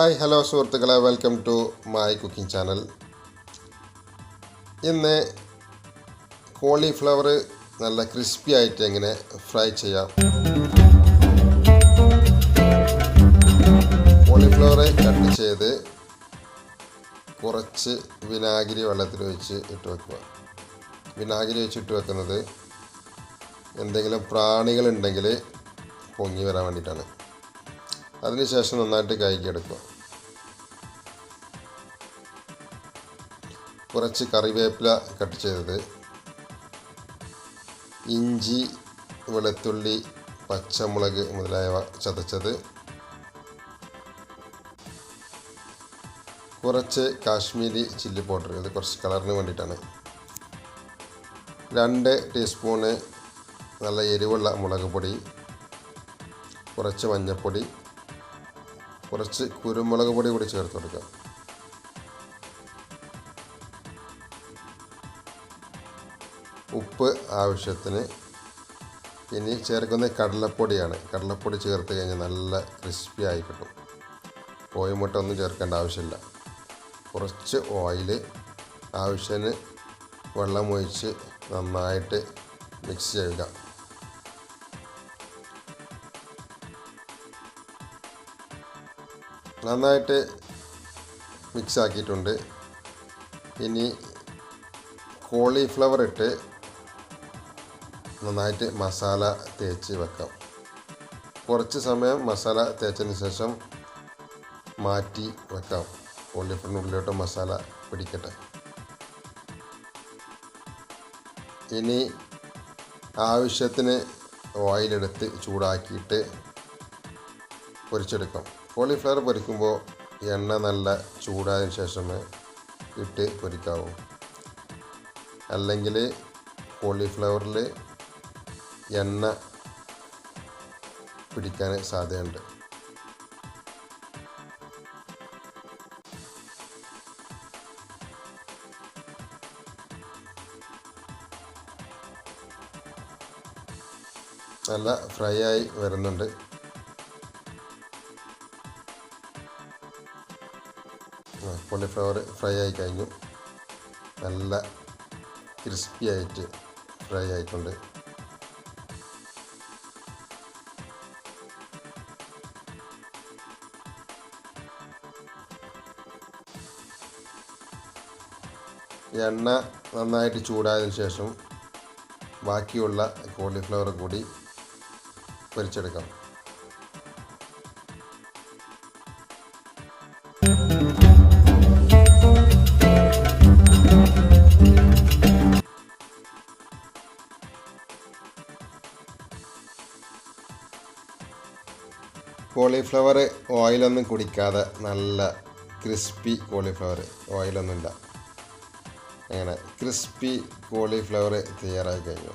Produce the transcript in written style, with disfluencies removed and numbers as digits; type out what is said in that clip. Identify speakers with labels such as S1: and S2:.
S1: Hi hello സുഹൃത്തുക്കളെ, welcome to my cooking channel. ഇന്ന് cauliflower നല്ല ക്രിസ്പി ആയിട്ട് എങ്ങനെ ഫ്രൈ ചെയ്യാം. കോളിഫ്ലവർ കട്ട് ചെയ്ത് കുറച്ച് വിനാഗിരി വെള്ളത്തിൽ ഒഴിച്ച് ഇട്ട് വെക്കുക. വിനാഗിരി ഒഴിച്ചിട്ട് വെക്കുന്നത് എന്തെങ്കിലും പ്രാണികളുണ്ടെങ്കിൽ പൊങ്ങി വരാൻ വേണ്ടിയിട്ടാണ്. അതിനുശേഷം നന്നായിട്ട് കഴുകിയെടുക്കുക. കുറച്ച് കറിവേപ്പില കട്ട് ചെയ്തത്, ഇഞ്ചി, വെളുത്തുള്ളി, പച്ചമുളക് മുതലായവ ചതച്ചത്, കുറച്ച് കാശ്മീരി ചില്ലി പൗഡർ, ഇത് കുറച്ച് കളറിന് വേണ്ടിയിട്ടാണ്, 2 ടീസ്പൂണ് നല്ല എരിവുള്ള മുളക് പൊടി, കുറച്ച് മഞ്ഞൾപ്പൊടി, കുറച്ച് കുരുമുളക് പൊടി കൂടി ചേർത്ത് കൊടുക്കുക. ഉപ്പ് ആവശ്യത്തിന്. ഇനി ചേർക്കുന്നത് കടലപ്പൊടിയാണ്. കടലപ്പൊടി ചേർത്ത് കഴിഞ്ഞാൽ നല്ല ക്രിസ്പി ആയി കിട്ടും. കോഴിമുട്ട ഒന്നും ചേർക്കേണ്ട ആവശ്യമില്ല. കുറച്ച് ഓയിൽ, ആവശ്യത്തിന് വെള്ളം ഒഴിച്ച് നന്നായിട്ട് മിക്സ് ചെയ്യുക. നന്നായിട്ട് മിക്സ് ആക്കിയിട്ടുണ്ട്. ഇനി കോളിഫ്ലവർ ഇട്ട് നന്നായിട്ട് മസാല തേച്ച് വെക്കാം. കുറച്ച് സമയം മസാല തേച്ചതിന് ശേഷം മാറ്റി വെക്കാം. കോളിഫ്ലവറിനുള്ളിലോട്ട് മസാല പിടിക്കട്ടെ. ഇനി ആവശ്യത്തിന് ഓയിലെടുത്ത് ചൂടാക്കിയിട്ട് പൊരിച്ചെടുക്കാം. കോളിഫ്ലവർ പൊരിക്കുമ്പോൾ എണ്ണ നല്ല ചൂടായതിനു ശേഷമേ ഇട്ട് പൊരിക്കാവൂ. അല്ലെങ്കിൽ കോളിഫ്ലവറിൽ എണ്ണ പിടിക്കാൻ സാധ്യതയുണ്ട്. നല്ല ഫ്രൈ ആയി വരുന്നുണ്ട്. കോളിഫ്ലവർ ഫ്രൈ ആയി കഴിഞ്ഞു. നല്ല ക്രിസ്പി ആയിട്ട് ഫ്രൈ ആയിട്ടുണ്ട്. എണ്ണ നന്നായിട്ട് ചൂടായതിനു ശേഷം ബാക്കിയുള്ള കോളിഫ്ലവർ കൂടി പൊരിച്ചെടുക്കാം. കോളിഫ്ലവർ ഓയിലൊന്നും കുടിക്കാതെ നല്ല ക്രിസ്പി കോളിഫ്ലവർ, ഓയിലൊന്നുമില്ല, അങ്ങനെ ക്രിസ്പി കോളിഫ്ലവർ തയ്യാറായി കഴിഞ്ഞു.